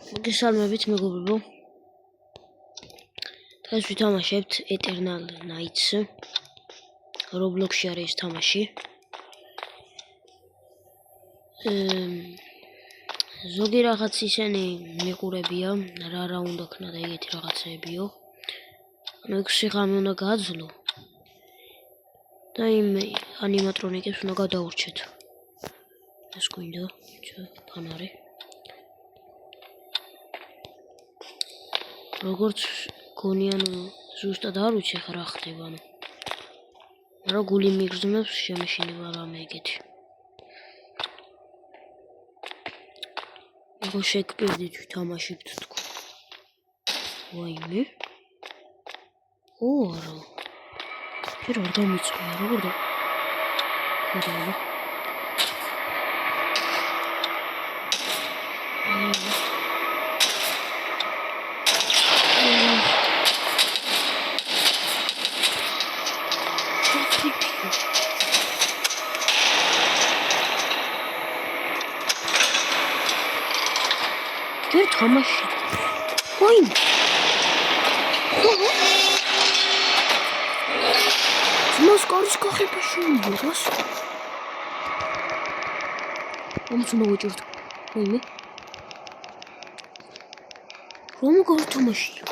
მოგესალმებით მეგობრებო. დღეს ვითამაშებთ Eternal Nights. Roblox-ში არის თამაში. ზოგი რაღაც ისინი მიყურებია, რა უნდა ქნა და ეგეთი რაღაცებიო. 6 ღამე უნდა გააძლო. და იმ ანიმატრონიკებს უნდა გადაურჩეთ. ეს გვინდა, ფანარი. როგორც გონიან ზუსტად არ ვიცი რა ხდება, მაგრამ გული მიგრძნობს შემეშინება რამე ეგეთი. εγώ შეგპირდით ვითამაშებთ თქო. ვაიმე. არა. ჯერ არ დამიწვია, როგორ და ხოდა. ჯერ თამაში. ვაიმე. მას კარის გახება შეუძლებას. ამც უნდა ვეჭირთ. ვაიმე. რომ გავთამაშია.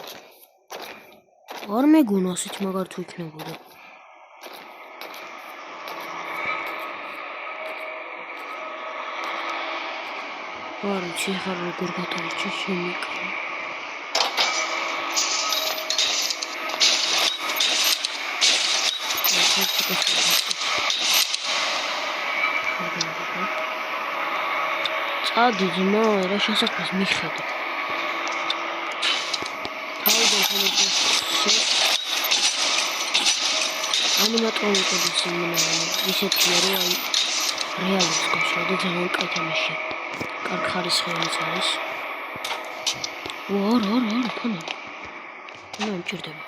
არ მეგონა ასეთ მაგარ თუ იქნებოდა. არ ვიცი ხა როგორ გადავიჭი შემიკრა. წადი ძმა, რა შესაძლოა მიხედა. თავიდან თამაშობს. ანიმატრონიკების ისეთია რომ აი რეალურს გასვა და ძალიან კაი თამაშია. კარგ ხარისხიანიც არის. არა, ფანარი. რა მჭირდება.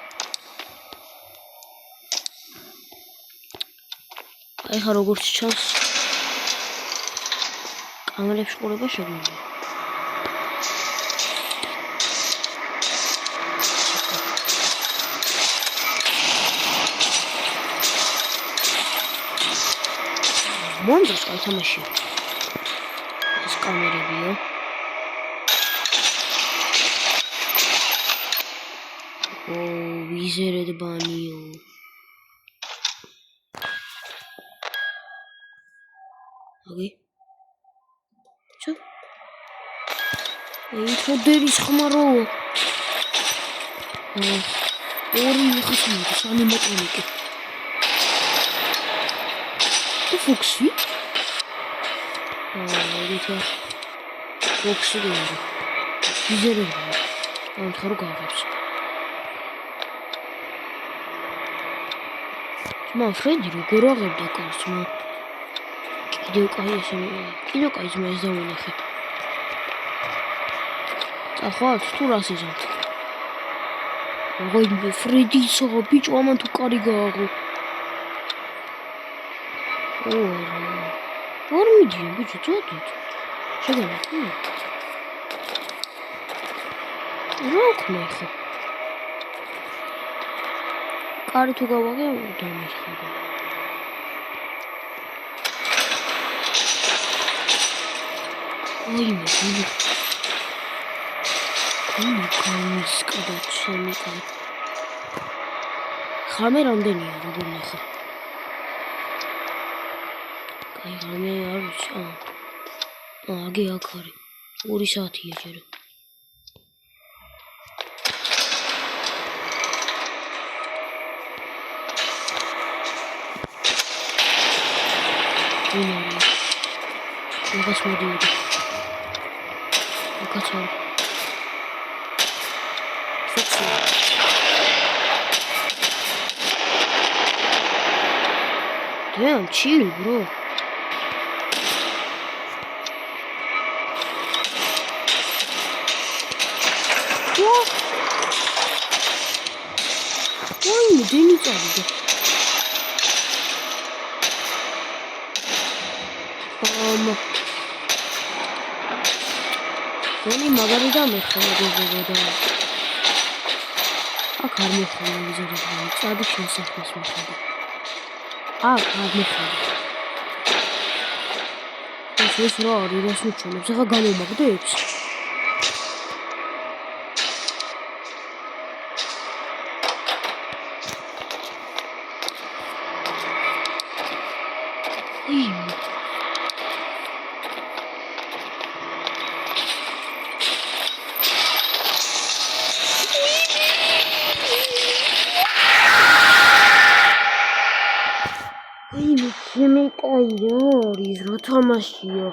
აი ხა როგორც ჩანს კამერებს ყურება შეგვიძლია. მონძრს კაი თამაშია. ეს კამერებია. ვიზერად ბანიო. ოკეი. ჩო. ეს ხოდერის ხმარო. ორი ხასმის ანიმატრონიკი. ფოქსი? ρίთა. ფოქსი გიჟე. ვიზერები. ამთხარო გავხებს. ძმა ფრედი როგორ აღებდა კარს ძმა? კიდევ კაი ძმა ეს დავინახე. წახვალ თუ რას იზამთ? ვაიმე ფრედი ისაა ბიჭო ამან თუ კარი გააღო. არ მიდიან ბიჭო წოდით. შეგამოდი. რა ქნა ხო? კარი თუ გავაღე დამიხება. ვაიმე გული. კომის კადაჩემი. ხამე რამდენია როგორ ნახე? აი რამე არ ვიცი. აგი აქ არის. 2 საათია ჯერ. მაგას მოდიოდი. აკაცო. ფოქსი. Damn, chill, bro. What? Why you doing it? გონი მაგარი დამეხმარებოდა და აქ არ მოხდა ვიზერები წადი შესახმის მოხდა აქ არ მოხდა ეს რა არის რას უჩვენებს ახლა გამომაგდებს არის რა თამაშია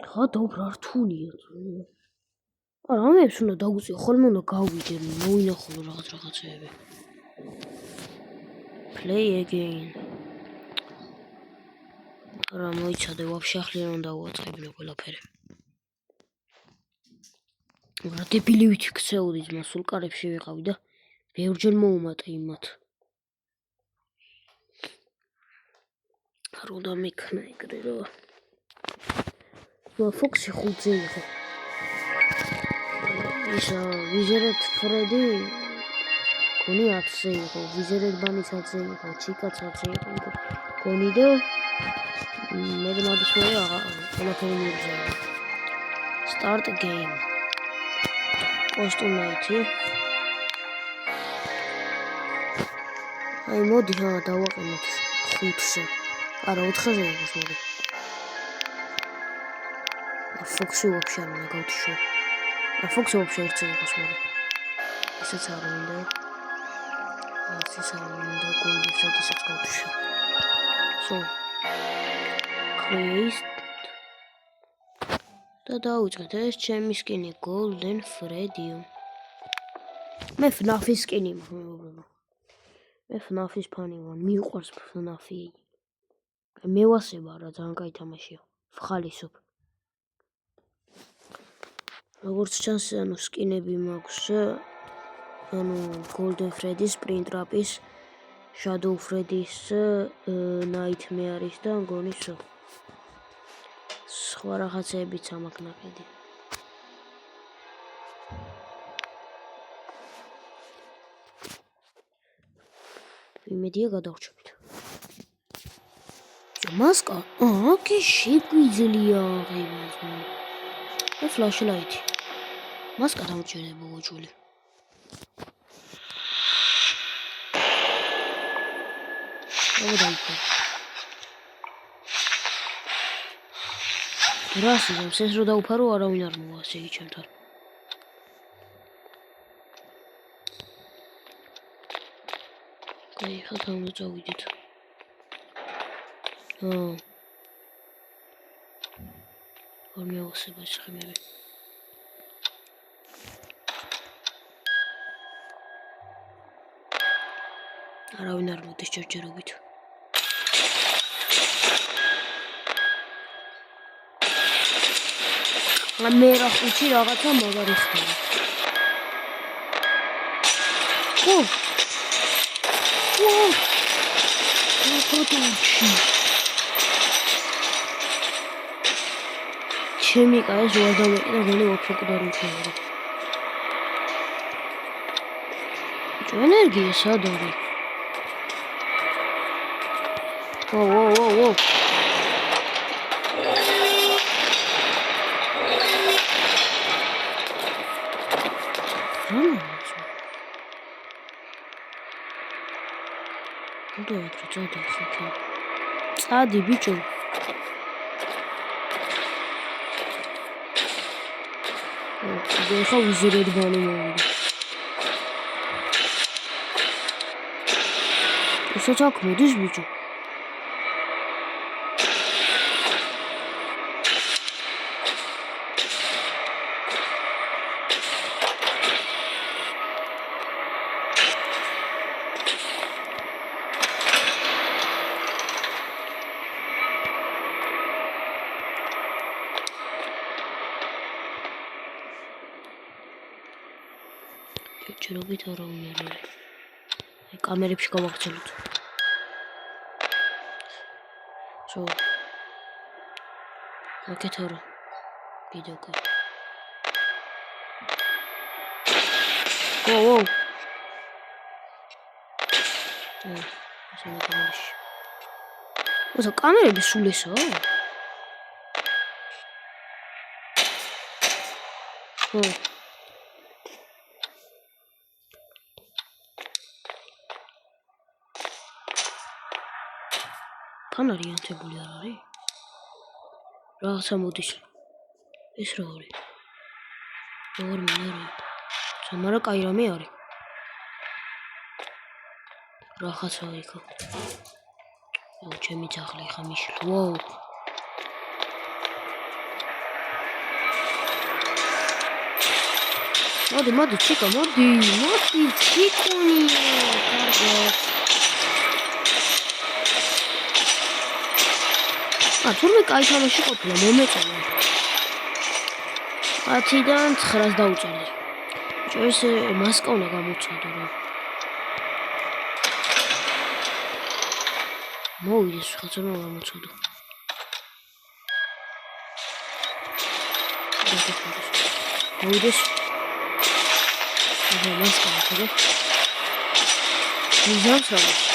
ხა დობრა რთულია რამეებს უნდა დაუწიო ხოლმე უნდა გავიჯერ მოვინახულო რაღაცეები play again რა მოიცადე ვაფშე ახლა უნდა დავუწყებინო ყველაფერი რა დებილივით ქცეოდი ძმა სულ კარებში ვიყავი და ბევრჯერ მოუმატე იმათ არ უნდა მექნა ეგრე რა ფოქსი ხუთზე იყო ისა ვიზერეთ ფრედი გონი 10-ზე იყო ვიზერეთ ბანის 10-ზე იყო ჩიკაც 10-ზე იყო გონი და მე მოდისმე ყველაფერი მიგზავნა start game კოსტუმეითი აი მოდი დავაყენოთ 5-ზე არა 4-ზე იყოს მოდი ფოქსი ვაფშე არ უნდა გავთიშო ფოქსი ვაფშე ერთზე იყოს მოდი ესეც არ უნდა ესეც არ უნდა გონდისაც ისეც გავთიშო so create და დავიწყეთ ეს ჩემი სკინი golden freddy მე FNAF-ის სკინი მაქვს მე FNAF-ის ფანი ვარ მიყვარს FNAF-ი მე ვასება რა ძალიან კაი თამაშია ვხალისობ როგორც ჩანს ანუ სკინები მაქვს ანუ golden freddy spring trap-ის shadow freddy-ის nightmare-ის და მგონი სხვა რაღაცეებიც ამაქვს ნაყიდი იმედია გადავრჩებით მასკა კი შეგვიძლია აღებას და ფლაშლაითი მასკა დამჭირდება გოჭული დავდაიქო რასიზმს ეს რო დაუფარო არავინ არ მოვა ესე იგი ჩემთან კაი ხა უნდა წავიდეთ არ მევასება ეს ხმები არავინ არ მოდის ჯერჯერობით მე რა ხუთი რაღაცა მაგარი ხდება ჩემი კაის ვარ დამეკიდა გონი ვაფშე მქონე ენერგია სად არის ვოу წადი ბიჭო ხა ვიზერად ბანი მოვიდა ისაც აქ მოდის ბიჭო ჯერობით არავინ არ არის. აი კამერებში გავაგრძელოთ. ცო აკეთ არა კიდევ კა ო ასე მეთამაში ოსა კამერები სულ ესაა ფანარი ანთებული არ არის? რაღაცა მოდის. ეს რა არის? როგორ მინერა? სამარა კაი რამე არის. რაღაცა იქა. აუ ჩემი ძაღლი ხა მიშლ. ვოუ. მოდი, ჩიკა, მოდი, ჩიკუნი. კარგო. თურმე კაი თამაში ყოფილა, მომეწონა. 10-დან 9-ს დაუწერდი. ეს მასკა უნდა გამოცადო რა. მოვიდეს ხაცონა გამოცადო. მოვიდეს. აბა მასკა ხო? მიზანს არის.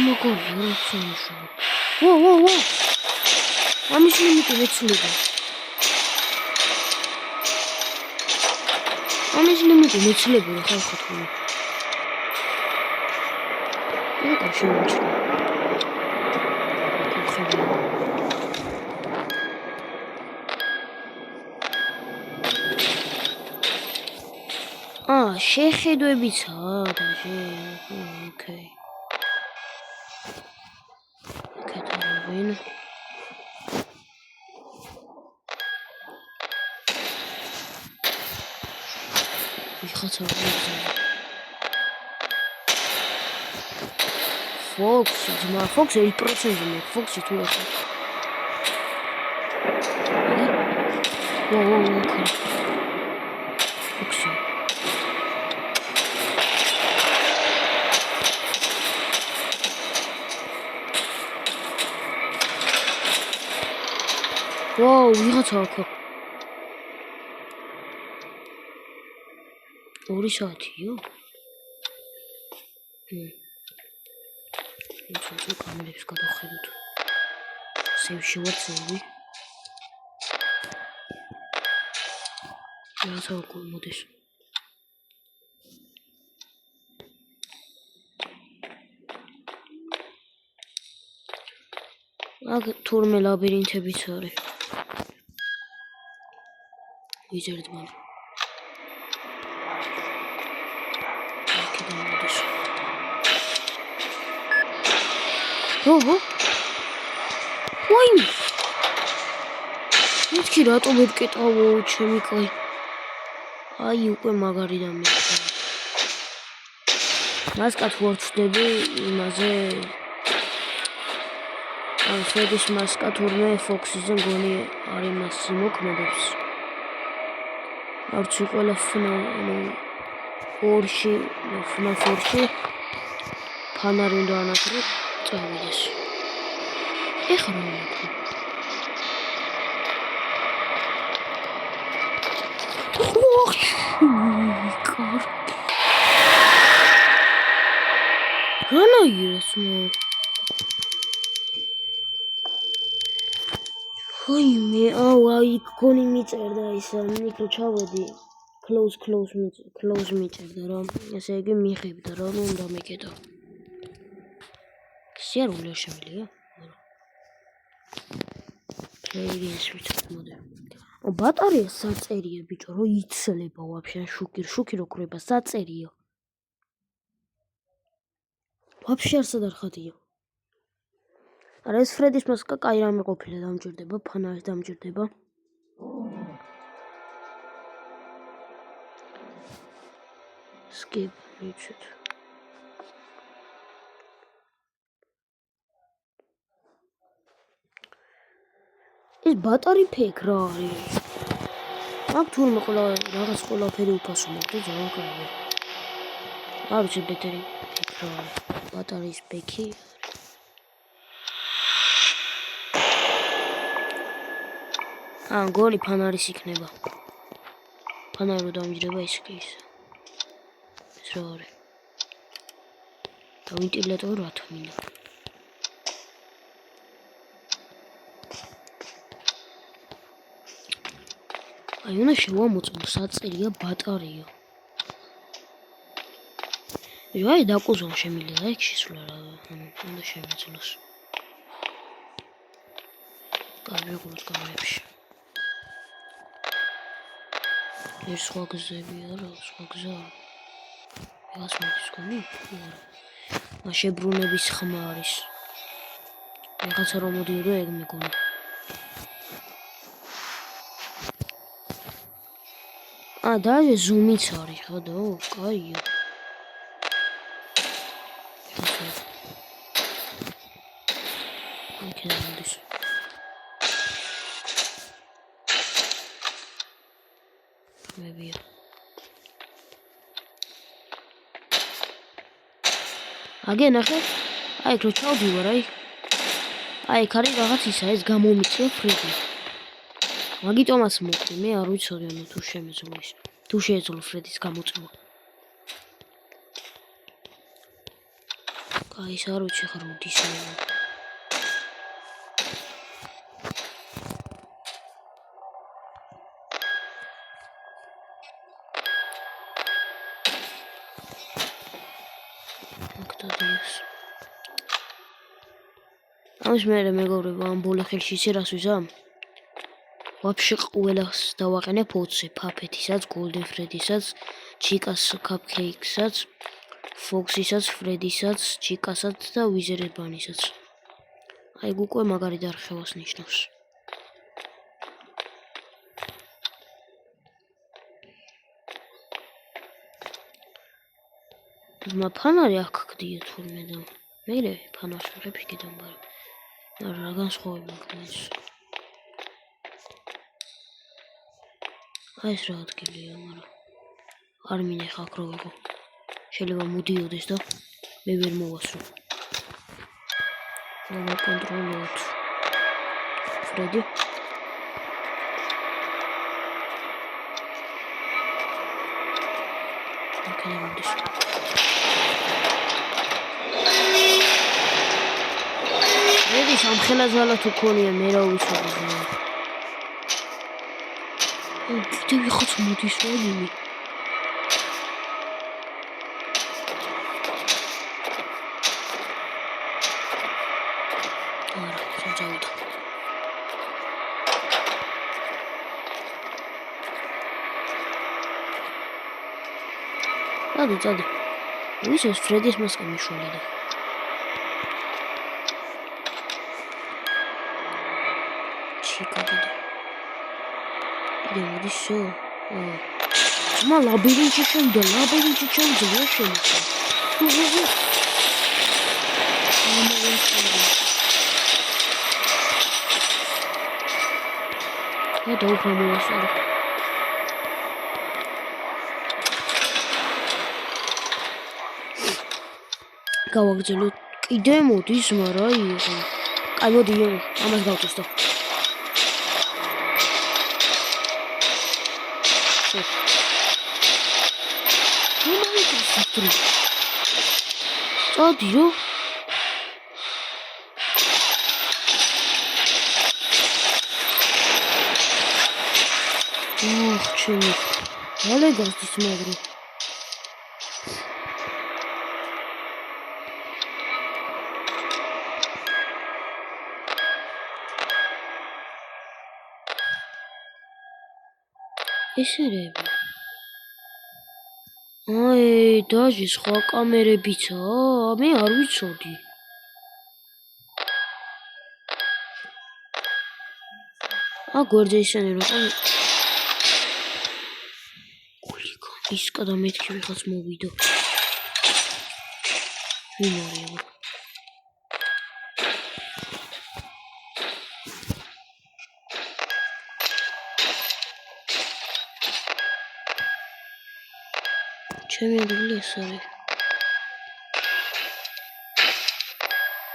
მოგონი რა შენიშნა. ვო. ამის ლიმიტი მეცლება. რა ხალხო თქო. ეს შენიშნა. შეხედვებიცაა და ოკეი. კეთებინ. ვიხაცა Fox, ძმა Fox 1%-ზე, Fox-ი თუ რა. ვოუ, Fox-ი. ვოუ, ვიღაცა აქ. 2 საათიო? ისე კამერებს გადავხედოთ. სევში ვარ წევრი. რაცა მოდის. აქ თურმე ლაბირინთებიც არის. ვიზერდ მან. ო ვაი მეთქი რატო მეკეტავო ჩემი კაი აი უკვე მაგარი და მე მასკა თუ არ ვწდები იმაზე ან შედის მასკა თურმე Fox-ზე მგონი არის მასი მოქმედებს არც ყველა ფორში ფანარი უნდა ანახრო წავიდეს. ეხლა რა ვაკეთებ? რანაირს მო? ხოიმე, აი გონი მიწერდა ისა, მიკრო ჩავედი. Close მიწერდა რომ ესე იგი მიღებდა რომ უნდა მეკეტო. სიარული არ შემიძლია? პლეილის ვიცოდი. ბატარეა საწერია ბიჭო, რო იცლება ვაფშე შუქი რო კრება საწერია. ვაფშე არსად არ ხადია. არა ეს ფრედის მასკა კაი რამე ყოფილა დამჭირდება, ფანარის დამჭირდება. skip Richard. ეს ბატარი ფეიქ რა არის? აქ თურმე ყველაფერი უფასო მოხდა ძალიან კარგი. არ ვიცი ბეტერი ფეიქ რა არის. ბატარეის ბექი. გონი ფანარის იქნება. ფანარი რო დამჯდება ის კი ის. ეს რა არის? და ვენტილატორი რა თქმა. აი უნდა შევამოწმო საწელია ბატარეა. აი დაკუზონ შემიძლია იქ შესვლა რა, უნდა შემეძლოს. გავიღვიძ გამებში. ეს სხვა გზები არა, სხვა გზა არა. ეს მოდის გონი? არა. შებრუნების ხმა არის. რაღაცა რომ მოდიოდა ეგ მეგონა. დაჟე ზუმიც არის, ხოდო, კაია. მოდის. მებია. აგე ნახე. აი რო ჩავდივარ, აი ქარი რაღაც ისა ეს გამომიწია ფრიდი. მაგიტომაც მოკვდი, მე არ ვიცოდი ანუ თუ შემეძლო ის. თუ შეეძლო ფრედის გამოწვევა. კაი, ის არ ვიცი ხარ უდის მე. ამის მერე მეგობრებო, ამ ბოლო ხელში იცი რას ვიზამ? ვაფშე ყველას დავაყენებ 20, ფაფეთისაც, გოლდენ ფრედისაც, ჩიკას კაპკეიქსაც, ფოქსისაც, ფრედისაც, ჩიკასაც და ვიზერად ბანისაც. აი უკვე მაგარი დარხევას ნიშნავს. ფანარი აქ გდია თურმე და მერე ფანარს ვიღებ იქიდან ბარი. რა განსხვავება აქვს? აი ეს რა ადგილია, მაგრამ არ მინახა აქ რო ვიყო. შეიძლება მოდიოდეს და მე ვერ მოვასრო. რა კონტროლოთ. ფრედი. ოკეი, მოდის. ფრედი სამხელა ზალა თუ ქონია, მე რა ვიცოდი. კიდე ვიხოც მოდის რაიმე. არა, შეჯავდა. წადი. ვის ეს ფრედის მასკა მიშოლიდა. ჩიკადი. მოდის შო. ძმა ლაბირინთში შევიდა, ლაბირინთში ჩავიდა შემოხდა. და უფრო მოასწავლე. გავაგზავნოთ. კიდე მოდის, მაგრამ იყო. აი მოდი, ამას გავწესო. წადიო. ჩემი. მალე გასდის მაგრი. ესერები. აი, დაჟე სხვა კამერებიცაა, მე არ ვიცოდი. გვერდზე ისინი რომ ის გადამეთქი ვიღაც მოვიდო. ვიმორიო. ჩემი ადგილი ეს არის.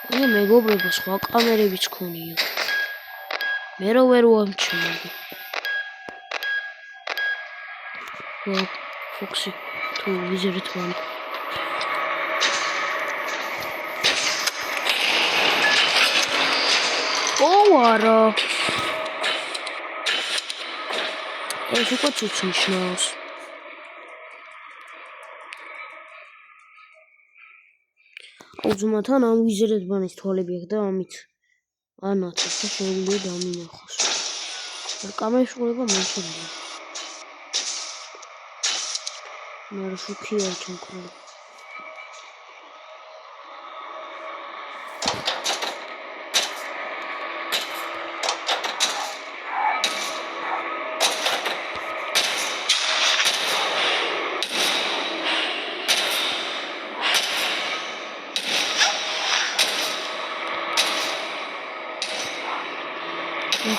მეგობრებო, სხვა კამერებიც ქონია. მე რა ვერ ვამჩნევი. ფოქსი თუ ვიზერით მან. არა. ეს უკვე ცუცი ნიშნავს. უზმათან ამ ვიზერით მანის თვალები აქვს და ამით ანაცებს და შეუძლია დამინახოს. კამერის ყურება მე შეიძლება. მე შუქია ჩამქრა.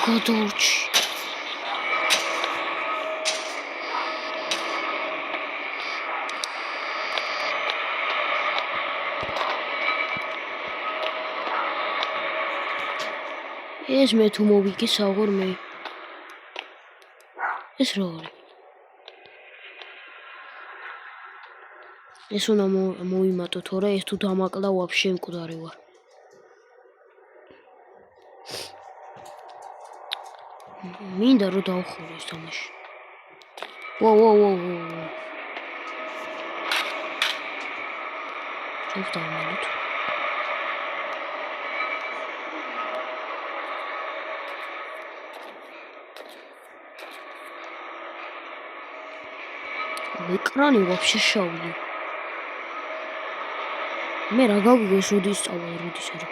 გადაურჩი. ეს მე თუ მოვიგე საღორმე. ეს რა არის? ეს უნდა მოიმატო, თორე ეს თუ დამაკლა ვაფშე მკვდარი ვარ. მინდა რომ დავხურო ეს თამაში. ვოუ. ეს დავმალოთ. ეკრანი ვაფშე შავია. მე რა გავიგე ეს როდის სწავლა როდის არა.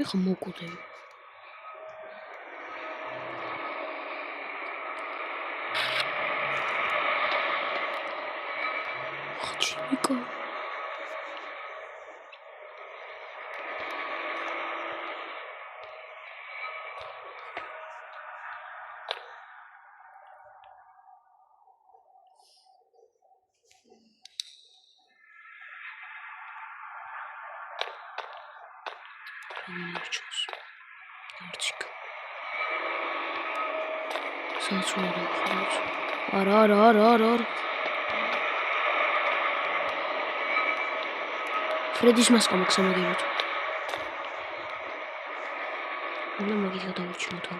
ეხა მოკუდები. ხჩიკა. Чус. Арчик. Сачура. Ара. Фредиш маска максимально. Ну, магия давучу то.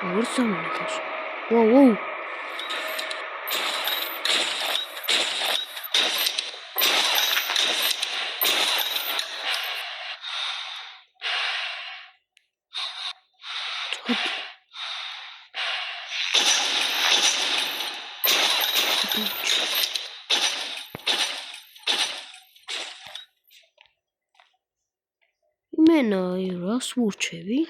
Вот сам нахож. Воу. Именно и раз вурчеви.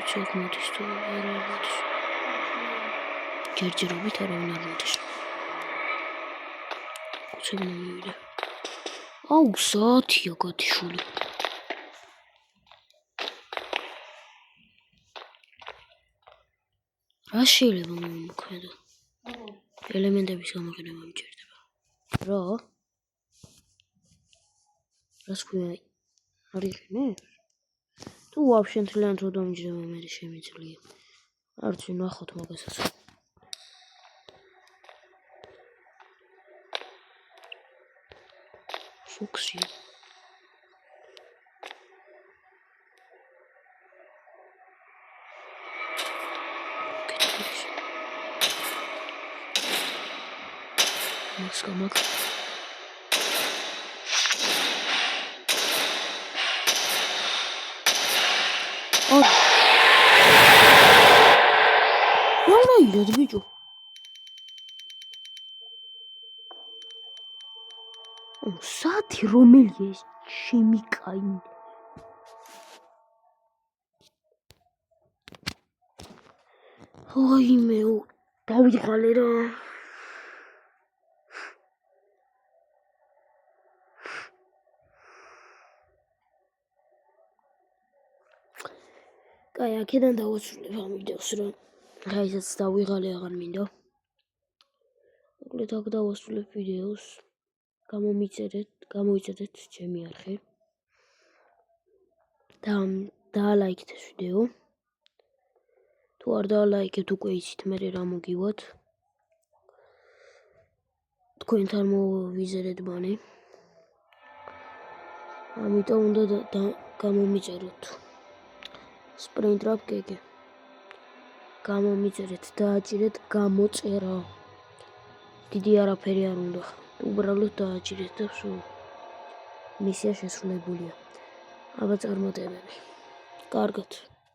Чек модиш то работаешь. Ჯერჯერობით არავინ არ მოდის. უცებ მომივიდა. აუ, საათია გათიშული. რა შეიძლება მომოქმედო? ელემენტების გამოყენება მჭირდება. რა? რას ქვია? არიხნე? თუ ვაფშე მთლიანად რო დამჯდება მე შემიძლია. არც ვნახოთ მაგასაც. Фокси. Макс. О. Вона идет, бичу. საათი რომელია ეს ჩემი კაი. ოიმე, დავიღალე რა. კაი, აქედან დავასრულებ ამ ვიდეოს, რომ რაისაც დავიღალე აღარ მინდა. მოკლედ აქ დავასრულებ ვიდეოს. გამოიწერეთ ჩემი არხი. დაალაიქეთ ეს ვიდეო. თუ არ დაალაიქებთ, უკვე იცით მე რა მოგივათ. თქვენთან მოვიზერეთ ბანი. ამიტომ უნდა გამომიწეროთ. Sprint Rap GG. გამომიწერეთ, დააჭირეთ გამოწერა. დიდი არაფერი არ უნდა. უბრალოდ დააჭირეთ და სულ. მისია შესრულებულია. აბა წარმატებები. კარგად.